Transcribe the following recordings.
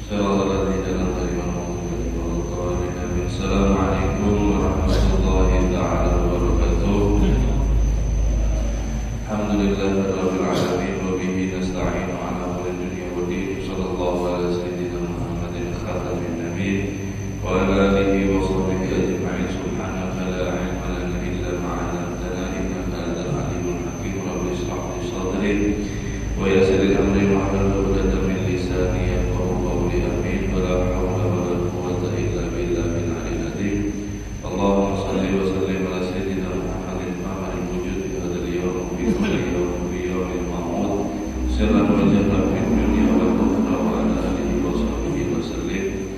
Assalamualaikum warahmatullahi wabarakatuh. Alhamdulillahirabbil alamin wa bihi nasta'inu ala umuri dunya waddin. Shallallahu ala sayyidina Muhammadin khatamin nabiyyin wa ala alihi wa sahbihi ajma'in. Subhanaka la ilma lana illa ma 'allamtana innaka antal alimul hakim. Rabbi ishrah li sadri wa yassir li amri wahlul 'uqdatam min lisani yafqahu qawli. Amin. Wa la hawla wa la quwwata illa billahil aliyyil azim. Allahumma shalli wa sallim ala sayyidina Muhammadin ma'al wujud fi hadzal yawm bi kulli yawmin bi yawmil ma'ud. Sirran wa jahran fid dunya wal ukhra wa ala alihi wa sahbihi wa sallim.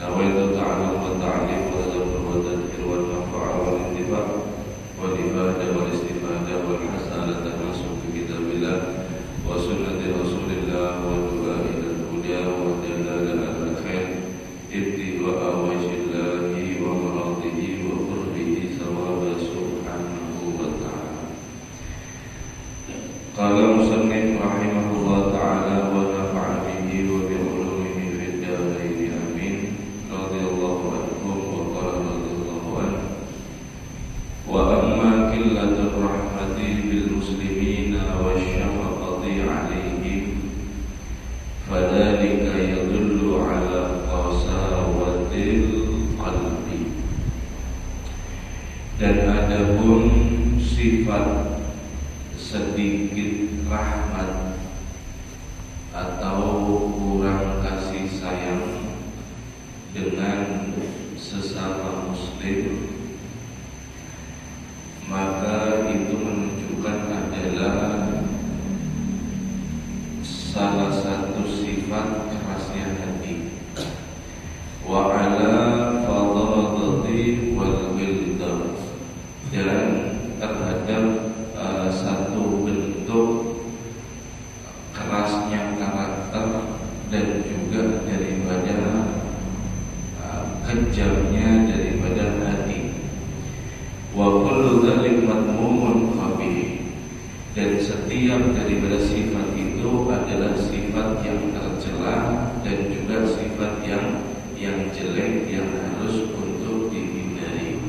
Nawaitu ta'allum wa ta'lim wa tadabbur wa tadhkir wa nafa'a wa intifa' wa ibadah wa istifadah wal hasanah masuk fi kitabillah wa sunnati rasulillah wa du'a ila al-huda wa dalala al-khair ibtiwa wajhillahi wa maradihi wa qurbihi sawaba subhanahu wa ta'ala. Qala musannif rahimahullah ta'ala wa nafa'a bihi wa bi ulumihi fid darain amin. Radhiyallahu anhum wa qala radhiyallahu anhu. Wa amma qillatur rahmati bil muslimina wa syafaqati 'alaihim fadzalika yadullu 'ala qasawatil qalbi. Dan adapun sifat sedikit rahmat atau kurang kasih sayang dengan sesama muslim, maka itu menunjukkan adalah salah satu sifat kerasnya hati. Wa ala fadadati wal ghildah, dan terhadap satu bentuk kerasnya karakter dan juga daripada kejamnya daripada hati. Wa kullu dzalik madmumun qabih, dan setiap daripada sifat itu adalah sifat yang tercela dan juga sifat yang jelek yang harus untuk dihindari.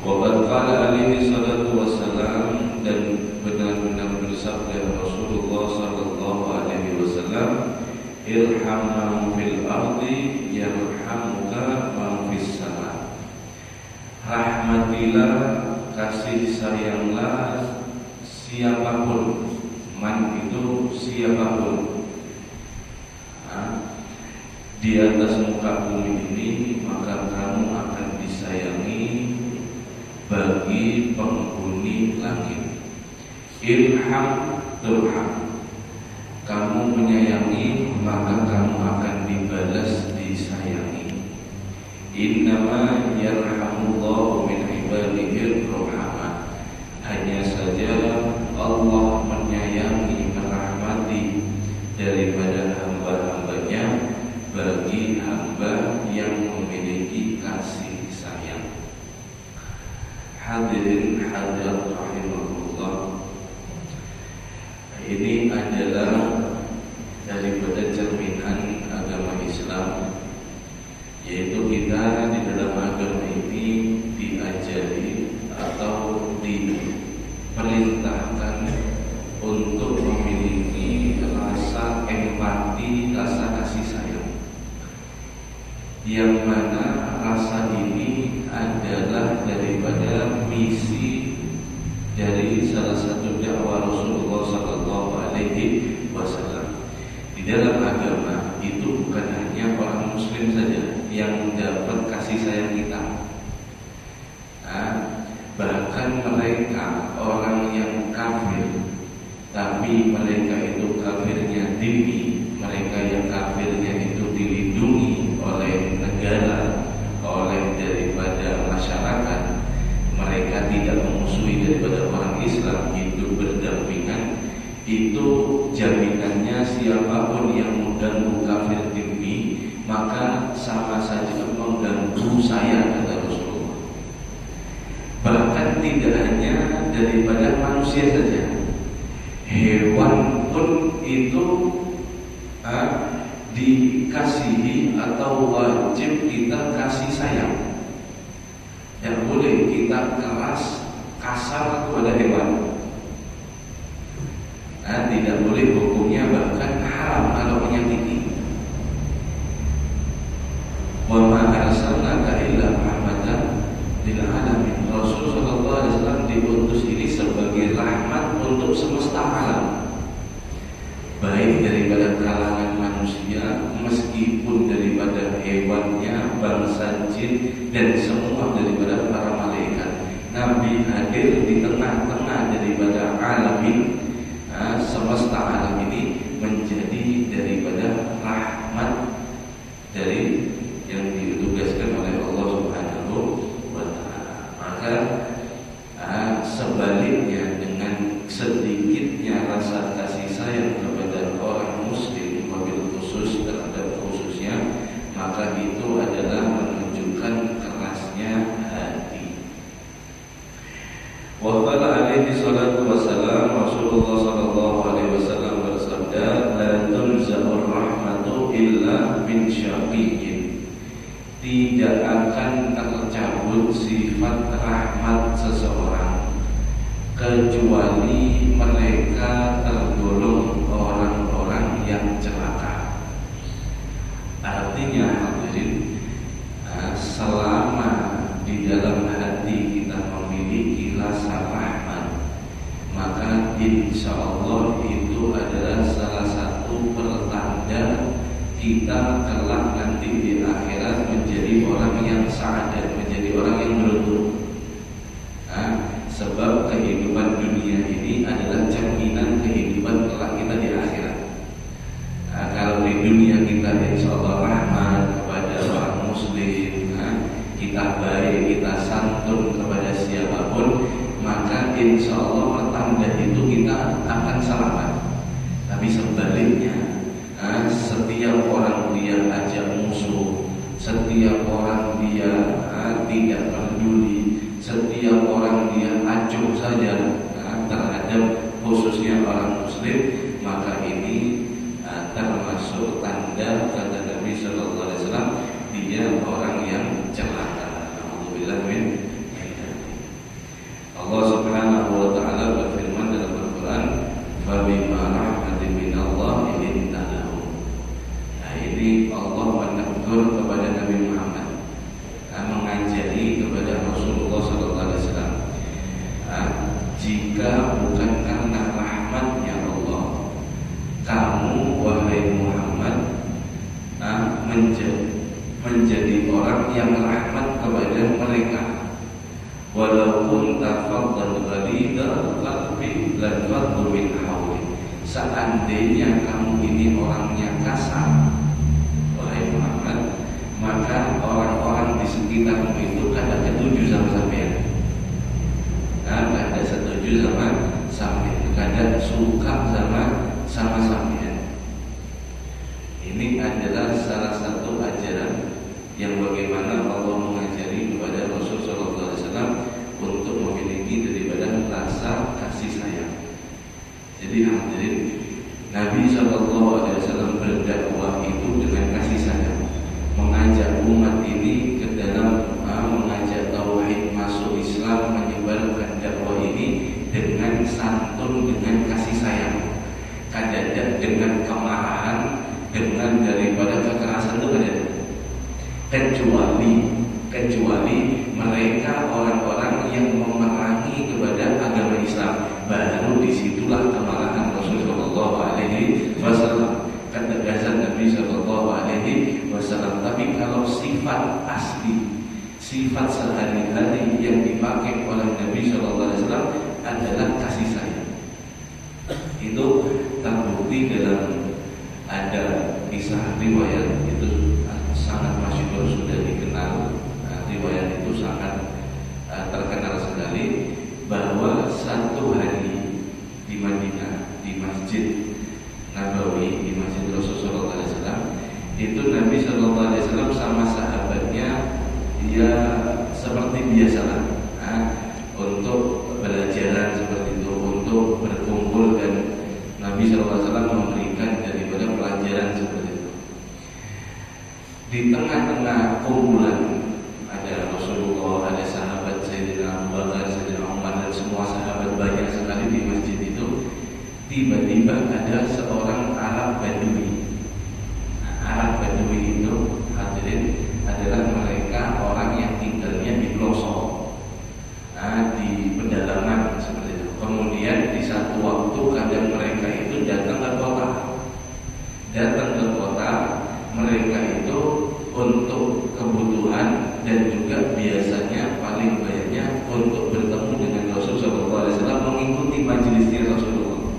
Wa qad qala alaihi salatu wassalam, dan benar-benar bersabda Rasulullah sallallahu alaihi wasallam, irham man fil ardi yarhamuka man fis sama. Rahmatilah, kasih sayanglah siapapun, man itu siapapun di atas muka bumi ini, maka kamu akan disayangi bagi penghuni langit. Irham turham, kamu menyayangi maka kamu akan dibalas disayangi. Innama yarhamullahu min ibadihi rahmah, hanya saja Allah menyayangi, merahmati daripada hamba-hambanya bagi hamba yang memiliki kasih sayang. Hadirin hadirat rahimahullah, ini adalah daripada cerminan agama Islam, yaitu kita di dalam agama ini diajari atau diperintahkan untuk memiliki rasa empati, rasa kasih sayang, yang mana rasa ini adalah daripada misi dari salah satu dakwah Rasulullah sallallahu alaihi wasallam. Di dalam agama itu bukan hanya orang muslim saja yang dapat kasih sayang kita, bahkan mereka orang yang kafir, tapi mereka itu kafirnya dini, mereka yang kafirnya itu dilindungi oleh negara, oleh daripada masyarakat, mereka tidak memusuhi daripada orang Islam, hidup berdampingan. Itu jaminannya siapapun yang mengganggu kafir dini, maka sama saja mengganggu saya, kata Rasulullah. Bahkan tidak hanya daripada manusia saja, hewan pun itu dikasihi atau wajib kita kasih sayang. Tidak boleh kita keras kasar kepada hewan. Nah, tidak boleh, hukumnya bahkan haram kalau menyakiti. Wa ma arsalnaka illa rahmatan lil alamin. Rasul sallallahu alaihi wasallam diutus ini sebagai rahmat untuk semesta alam, baik daripada kalangan manusia, meskipun daripada hewannya, bangsa jin, dan semua daripada para malaikat. Nabi hadir di tengah-tengah daripada alamin, semesta alam ini, menjadi daripada rahmat dari yang ditugaskan oleh Allah Subhanahu wa ta'ala. Maka sebaliknya, dengan sedikitnya rasa kasih sayang kepada orang muslim, wabil khusus terhadap khususnya, maka itu adalah menunjukkan kerasnya hati. Wa qala alaihi salatu wassalam, Rasulullah sallallahu alaihi wasallam bersabda, la tunza'ur rahmatu illa min syaqiyyin. Tidak akan tercabut sifat rahmat seseorang kecuali mereka tergolong orang-orang yang celaka. Artinya hadirin, selama di dalam hati kita memiliki rasa rahmat, maka insya Allah itu adalah salah satu pertanda kita kelak nanti di akhirat menjadi orang yang sa'adat, menjadi orang yang beruntung. Sebab kehidupan dunia ini adalah cerminan kehidupan kelak kita di akhirat. Kalau di dunia kita insya Allah rahmat kepada orang muslim, kita baik, kita santun kepada siapapun, maka insya Allah pertanda itu kita akan selamat. Tapi sebaliknya, setiap orang dia ajak musuh, setiap orang dia tidak peduli, setiap orang dia acuh saja terhadap khususnya orang muslim, maka ini termasuk tanda kata Nabi Sallallahu Alaihi Wasallam, dia orang yang celaka. Alhamdulillah min. Allah Subhanahu Wa Taala berfirman dalam Al-Quran, "Fabima rahmatin minallah linta lahum." Nah, ini Allah menegur kepada Nabi Muhammad, mengajari kepada Rasulullah Sallallahu Alaihi Wasallam, jika bukan karena rahmatnya Allah, kamu wahai Muhammad menjadi orang yang rahmat kepada mereka. Walaupun tafadhal ghalidha qalbi lan fadlu min hawli. Seandainya kamu ini orangnya kasar, wahai Muhammad, maka orang-orang di sekitarmu itu kada setuju sama sampean. Kada setuju sama sampean, kada suka sama sampean. Ini adalah salah satu ajaran yang bagaimana Allah mengajari kepada Rasul Sallallahu Alaihi Wasallam untuk memiliki daripada rasa kasih sayang. Jadi hadirin, Nabi Sallallahu Alaihi Wasallam berdakwah itu dengan kasih sayang, mengajak umat ini ke dalam mengajak tauhid, masuk Islam, menyebarkan dakwah ini dengan santun, dengan kasih sayang, kadang dengan kemarahan, dengan daripada kekerasan itu ada. Kecuali mereka orang-orang yang memerangi kepada agama Islam, baru disitulah kemarahan Rasulullah Shallallahu Alaihi Wasallam, ketegasan Nabi Shallallahu Alaihi Wasallam. Tapi kalau sifat asli, sifat sehari-hari yang dipakai oleh Nabi Shallallahu Alaihi Wasallam adalah kasih sayang. Itu terbukti dalam ada kisah riwayat itu sangat masyhur, sudah dikenal. Riwayat itu sangat terkenal sekali, bahwa satu hari di Madinah, di Masjid Nabawi, di Masjid Rasulullah SAW, itu Nabi Sallallahu Alaihi Wasallam sama sahabatnya, dia seperti biasalah untuk belajar seperti itu, untuk berkumpul, dan Nabi Sallallahu Alaihi Wasallam memberikan daripada pelajaran seperti itu. di tengah-tengah kumpulan ada Rasulullah, ada sahabat Sayyidina Abu Bakar, Sayyidina Umar, dan semua sahabat banyak sekali di masjid itu. Tiba-tiba ada seorang Arab Badui. Arab Badui itu hadirin adalah mereka orang yang tinggalnya di pelosok, di pedalaman seperti itu. Kemudian di satu waktu kadang mereka itu datang ke kota. Mereka itu untuk kebutuhan dan juga biasanya paling banyaknya untuk bertemu dengan Rasulullah SAW, mengikuti majelisnya Rasulullah.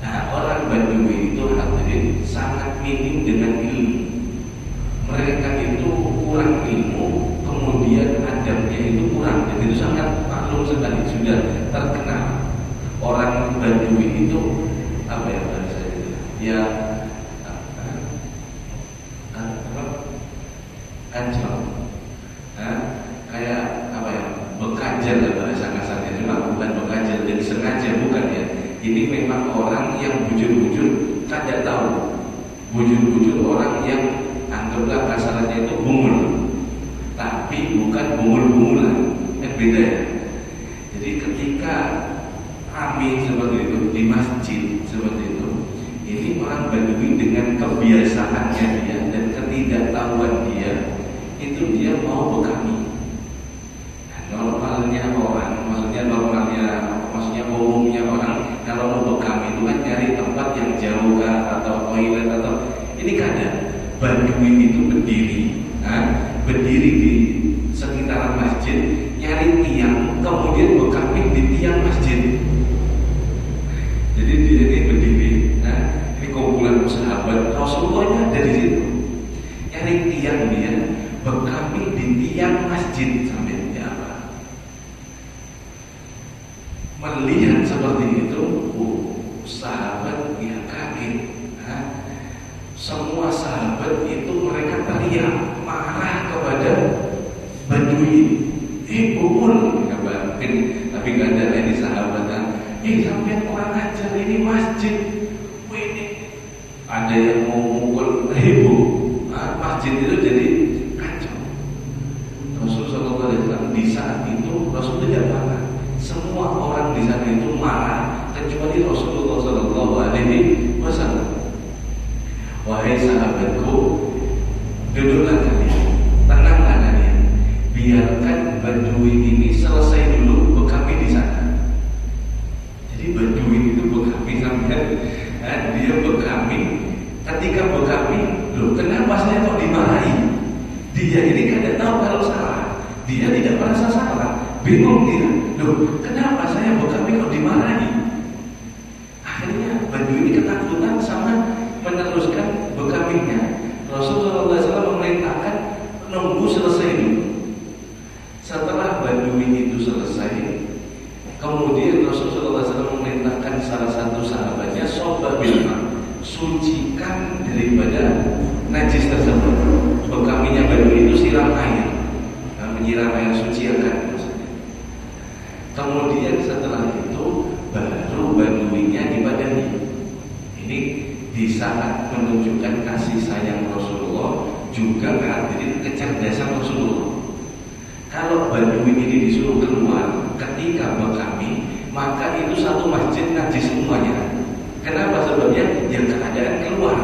Nah, orang Badui itu hadirin sangat minim dengan ilmu. Mereka itu kurang ilmu, kemudian adabnya itu kurang, dan itu sangat maklum sekali, sudah terkenal. Orang Badui itu apa ya bahasa itu? Ya ancol, kayak apa ya, bekajal lah bahasa kasarnya. Cuma bukan bekajal jadi sengaja, bukan ya. Ini memang orang yang bujur-bujur tidak tahu, bujur-bujur orang yang anggaplah kasarnya itu bungul, tapi bukan bungul-bungulan, beda ya. Jadi ketika kami seperti itu di masjid seperti itu, ini orang Badui dengan kebiasaannya dia dan ketidaktahuan dia, itu dia mau bekami. Nah, normalnya orang, maksudnya umumnya orang kalau mau bekami itu kan cari tempat yang jauh atau toilet atau ini kadang Badui itu berdiri di sekitaran masjid, nyari tiang, kemudian bekami di tiang masjid. Jadi dia ini berdiri, ini kumpulan sahabat Rasulullah ada di situ, nyari tiang dia, bekami di tiang masjid sampai apa? Melihat seperti itu, sahabat yang kaget. Semua sahabat itu mereka teriak marah kepada Badui. Bungul, tapi nggak ada ini sahabat. Sampai orang ajar ini masjid. Ini ada yang mau mukul masjid itu jadi kacau. Rasulullah SAW di saat itu Rasul tidak marah. Semua orang di sana itu marah kecuali Rasulullah SAW. Wahai sahabatku, duduklah kalian, tenanglah kalian, biarkan Badui ini selesai dulu bekami di sana. Jadi Badui itu bekami sampai dia bekami. Ketika bekami, loh kenapa saya kok dimarahi? Dia ini kadang tahu kalau salah, dia tidak merasa salah, bingung dia. Loh kenapa saya bekami kok dimarahi? Akhirnya Badui ini ketakutan sama meneruskan bekaminya. Rasulullah SAW memerintahkan nunggu selesai dulu. Setelah Badui itu selesai, kemudian Rasulullah SAW memerintahkan salah satu sahabatnya, Sobah bin Ma'ad, sucikan daripada najis tersebut. Bekaminya Badui itu siram air, menyiram air suci akan maksudnya. Kemudian setelah itu baru Baduinya dipadani. Ini di saat menunjukkan kasih sayang Rasulullah, juga hadirin kecerdasan Rasulullah. Kalau Badui ini disuruh keluar ketika bekami, maka itu satu masjid najis semuanya. Kenapa? Sebabnya yang keadaan keluar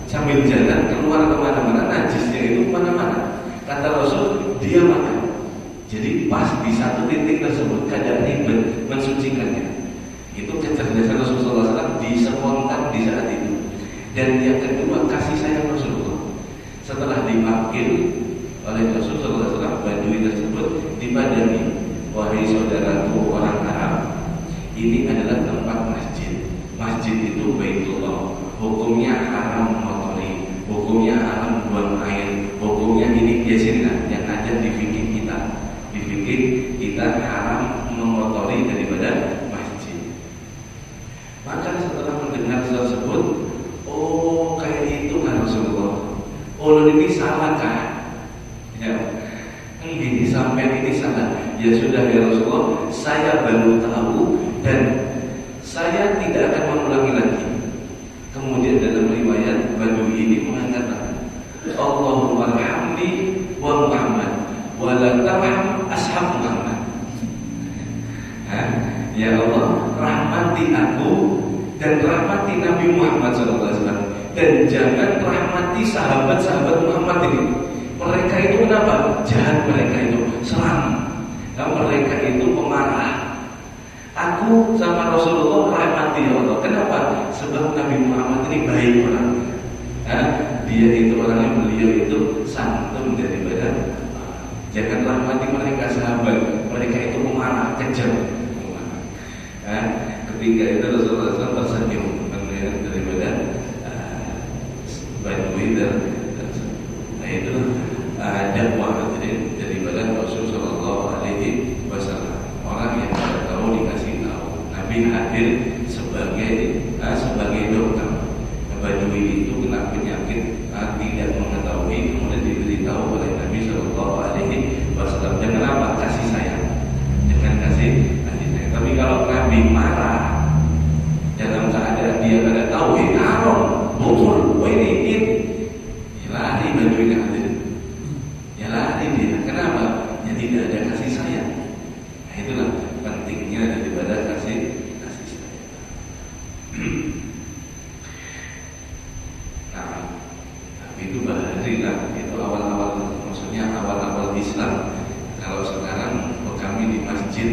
sambil jalan keluar kemana-mana, najisnya itu kemana-mana. Kata Rasul, dia makan. Jadi pas di satu titik tersebut keadaan ini mensucikannya. Itu kecerdasan Rasulullah SAW dispontan di saat itu. Dan yang kedua, kasih sayang Rasulullah. Setelah dipanggil oleh Rasulullah SAW, Badui tersebut dipadani. Wahai saudaraku orang Arab, ini adalah tempat masjid. Masjid itu Baitullah. Hukumnya haram mengotori, hukumnya haram buang air, hukumnya ini biasalah yang ada di fikih kita. Di fikih kita haram mengotori daripada masjid. Maka setelah mendengar tersebut, oh kayak itu kan Rasulullah. Oh ini salah kan? Ya, ini sampai ini salah. Ya sudah ya Rasulullah, saya baru tahu dan saya tidak akan mengulangi lagi. Kemudian dalam riwayat Badui ini mengatakan, Allahumma arhamni wa Muhammad wa la tarham ashab Muhammad. Ya Allah, rahmati aku dan rahmati Nabi Muhammad SAW, dan jangan rahmati sahabat-sahabat Muhammad ini. Mereka itu kenapa? Jahat mereka itu, seram. Dan mereka itu pemarah. Aku sama Rasulullah rahmati ya Allah. Kenapa? Sebab Nabi Muhammad ini baik orangnya. Dia itu orangnya, beliau itu santun daripada. Jangan rahmati mereka sahabat. Mereka itu pemarah, kejam. Ketika itu Rasulullah SAW tersenyum melihat daripada Badui dan itu dakwah daripada Rasulullah SAW. Orang yang tidak tahu dikasih tahu. Nabi hadir sebagai dokter. Badui itu kena penyakit tidak mengetahui, kemudian diberitahu oleh Nabi SAW. Dengan apa? Kasih sayang. Dengan kasih sayang. Tapi kalau Nabi marah dalam keadaan dia tidak tahu, betul, ini lari Badui hadir. Ya lari dia. Kenapa? Ya tidak ada kasih sayang. Nah, itulah pentingnya daripada kasih sayang. Nah, tapi itu bahari lah. Itu awal-awal, maksudnya awal-awal Islam. Kalau sekarang kami di masjid,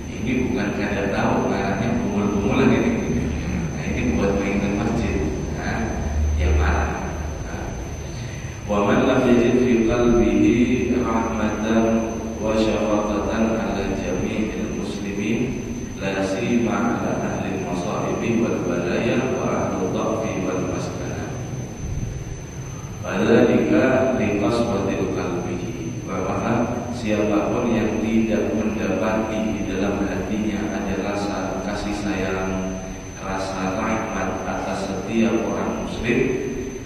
ini bukan kada tahu, arahnya bumul-bumulan ini. Nah, ini buat mainan masjid. Yang marah. Wa man lam yajid fi qalbihi rahmatan wa syafaqatan ala jami'il muslimin la sima ala ahli masaibi wal balaya wa ahli dhafi wal maskana. Fadzalika liqaswatil qalbihi. Bahwa siapapun yang tidak mendapati di dalam hatinya ada rasa kasih sayang, rasa rahmat atas setiap orang muslim,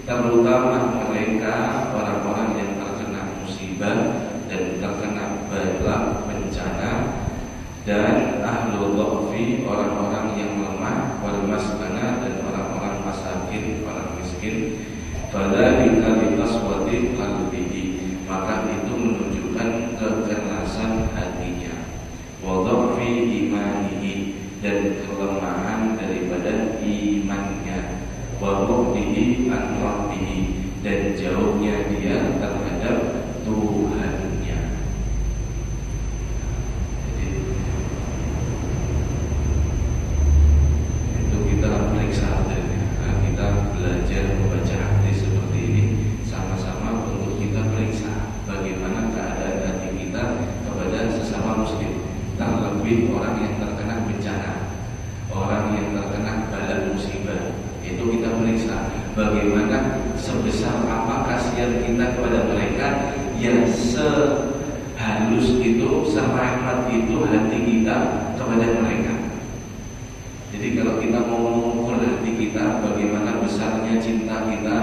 terutama mereka orang-orang yang terkena musibah dan terkena bala bencana, dan ahlul dhafi, orang-orang yang lemah, wal maskana, dan orang-orang masakin, orang miskin. Fadzalika liqaswati qalbihi, maka itu menunjukkan kekerasan hatinya, wa dhafi imanihi, dan kelemahan daripada imannya, wa bu'dihi an rabbihi, dan jauhnya dia terhadap Tuhannya. Jadi itu kita periksa hatinya. Kita belajar membaca hadis seperti ini sama-sama untuk kita periksa bagaimana keadaan hati kita kepada sesama muslim, terlebih orang yang terkena bencana, orang yang terkena bala musibah. Itu kita periksa bagaimana, sebesar apa kasihan kita kepada mereka, yang sehalus itu, serahmat itu hati kita kepada mereka. Jadi kalau kita mau mengukur hati kita, bagaimana besarnya cinta kita,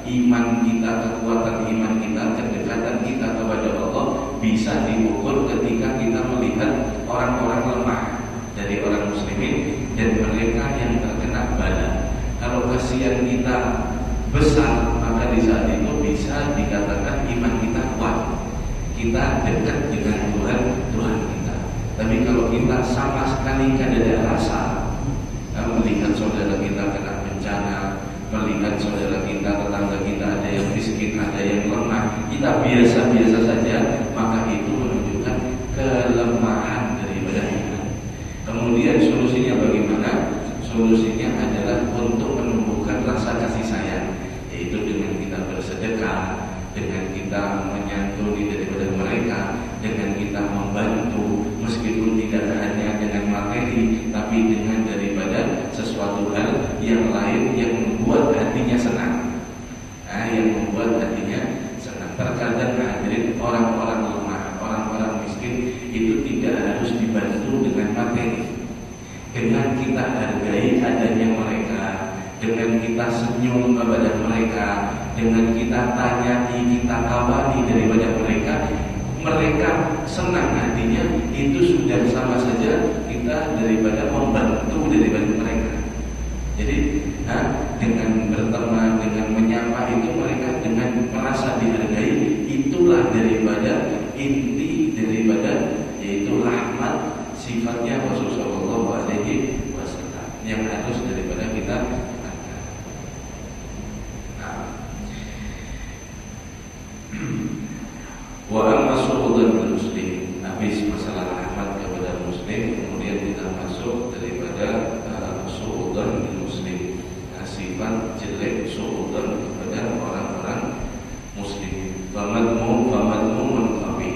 iman kita, kekuatan iman kita, kedekatan kita kepada Allah, bisa diukur ketika kita melihat orang-orang lemah dari orang muslimin dan mereka yang terkena bala. Kalau kasihan kita besar, maka di saat itu bisa dikatakan iman kita kuat, kita dekat dengan Tuhan kita. Tapi kalau kita sama sekali tidak ada rasa, melihat saudara kita kena bencana, melihat saudara kita, tetangga kita ada yang miskin, ada yang lemah, kita biasa-biasa saja, maka itu menunjukkan kelemahan daripada iman. Kemudian solusinya bagaimana? Solusinya adalah untuk menumbuhkan rasa kasih sayang, yaitu dengan kita bersedekah, dengan kita menyantuni daripada mereka, dengan kita membantu, meskipun tidak hanya dengan materi, tapi dengan daripada sesuatu hal yang lain yang membuat hatinya senang. Yang membuat hatinya senang. Terkadang hadirin, orang-orang lemah, orang-orang miskin itu tidak harus dibantu dengan materi. Dengan kita hargai adanya mereka, dengan kita senyum kepada mereka, dengan kita tanyai, kita kawani daripada mereka, mereka senang hatinya, itu sudah sama saja kita daripada membantu daripada mereka. Jadi dengan berteman, dengan menyapa itu, mereka dengan merasa inti daripada yaitu rahmat sifatnya Rasulullah Shallallahu Alaihi Wasallam yang harus daripada kita angkat. Wa amma su'udan muslim, habis masalah rahmat kepada muslim, kemudian kita masuk daripada su'udan muslim, sifat jelek su'udan kepada orang-orang muslim. Famadmumun qabi,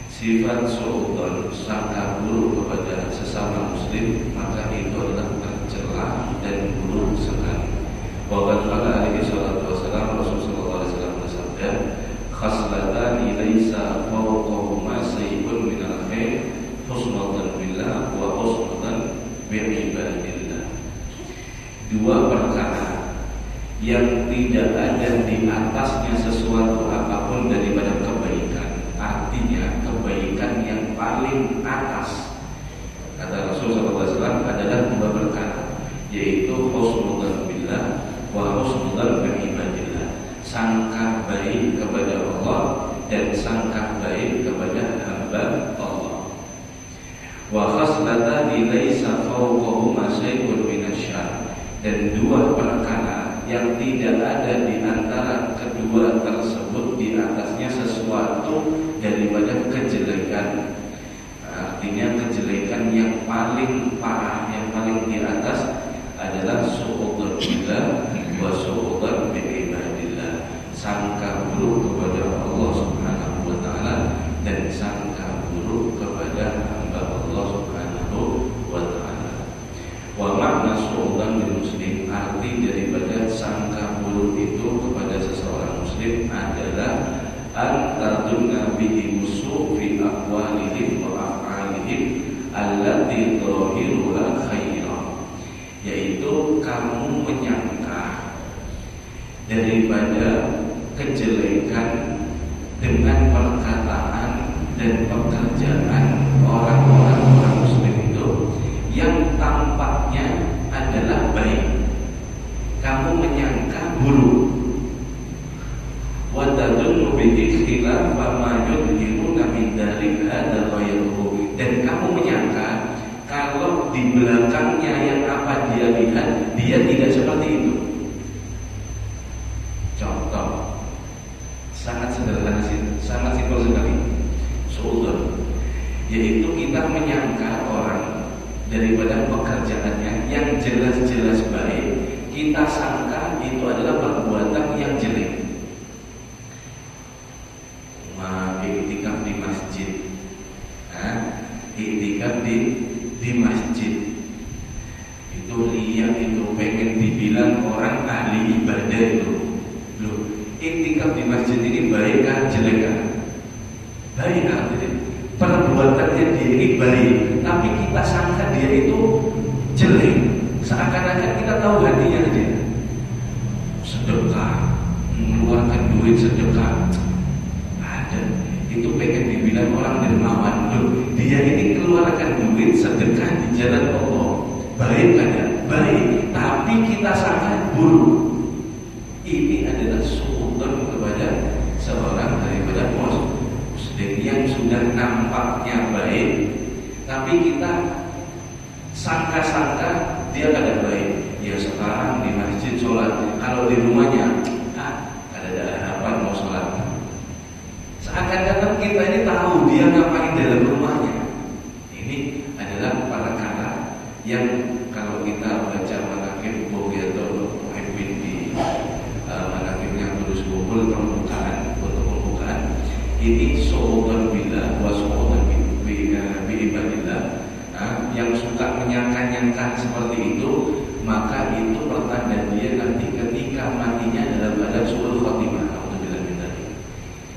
sifat su'udan sangka buruk kepada sesama muslim, maka itu adalah tercela dan buruk sekali. Wa qala alaihi salatu wasallam, Rasulullah SAW bersabda, khaslatani laisa fawqahuma sayyibun minal khair, husnudzan billah wa husnudzan bi'ibadillah. Dua perkara yang tidak ada di atasnya sesuatu apapun daripada kebaikan, artinya kebaikan yang paling atas, kata Rasulullah SAW, adalah dua perkara, yaitu husnudzan billah wa husnudzan bi'ibadillah, sangka baik kepada Allah dan sangka baik kepada hamba Allah. Wa khaslatani laisa fawqahuma syai'un minasyarr, dan dua perkara yang tidak ada di antara kedua tersebut di atasnya sesuatu daripada kejelekan, artinya kejelekan yang paling parah, yang paling di atas adalah su'udzan billah wa su'udzan bi'ibadillah, sangka buruk kepada Allah Subhanahu wa taala dan sangka buruk kepada hamba Allah Subhanahu wa taala. Wa makna su'udzan bil muslim, arti daripada sangka buruk itu kepada seseorang muslim adalah antadunna bihi musu' fi aqwalihim wa af'alihim allati dhahiruha khairan, yaitu kamu menyangka daripada kejelekan dengan perkataan dan pekerjaan orang-orang muslim itu yang tampaknya adalah baik, kamu menyangka buruk. Wa tadunnu bi ikhtilaf ma yudhiruna min dzalika hadzal ghayruhu, dan kamu menyangka kalau di belakangnya yang apa dia lihat, dia tidak seperti itu. Contoh sangat sederhana, sangat simpel sekali. Su'udzon, yaitu kita menyangka orang daripada pekerjaannya yang jelas-jelas baik, kita sangka itu adalah perbuatan yang jelek. Iktikaf di masjid, iktikaf di masjid itu riya, itu pengen dibilang orang ahli ibadah itu. Loh, iktikaf di masjid ini baik kah jelek kah? Baik, artinya perbuatannya dia ini baik, tapi kita sangka dia itu jelek, seakan-akan kita tahu hatinya dia. Sedekah, mengeluarkan duit sedekah, ada itu pengen dibilang orang dermawan. Loh, dia ini keluarkan duit sedekah di jalan Allah, baik kan ya? Baik, tapi kita sangka buruk. Ini adalah su'udzon kepada seorang daripada muslim yang sudah nampaknya baik, tapi kita sangka-sangka dia kada baik. Ya sekarang di masjid sholat, kalau di rumahnya ada harapan mau sholat. Seakan-akan kita ini tahu dia ngapain dalam rumahnya. Ini adalah perkara yang kalau kita baca manaqib Bughatul Muhibbin di manaqibnya terus kumpul permukaan untuk pembukaan, ini su'udzon billah wa su'udzon bi'ibadillah, yang suka menyangka-nyangka seperti itu, maka itu pertanda dia nanti ketika matinya dalam keadaan su'ul khotimah.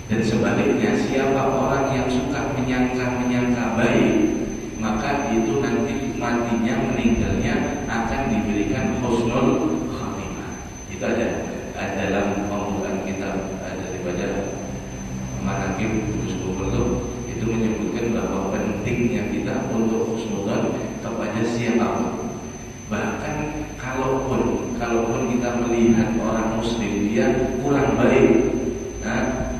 Dan sebaliknya, siapa orang yang suka menyangka baik, maka itu nanti matinya, meninggalnya akan diberikan husnul khatimah. Itu ada dalam pembukaan kitab daripada manaqib itu menyebutkan bahwa pentingnya kita untuk husnudzon kepada siapapun. Bahkan kalaupun kita melihat orang muslim dia kurang baik,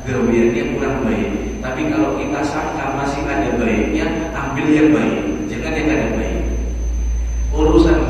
gaweannya kurang baik, Tapi kalau kita sangka masih ada baiknya, ambil yang baik, jangan yang ada baik. Urusan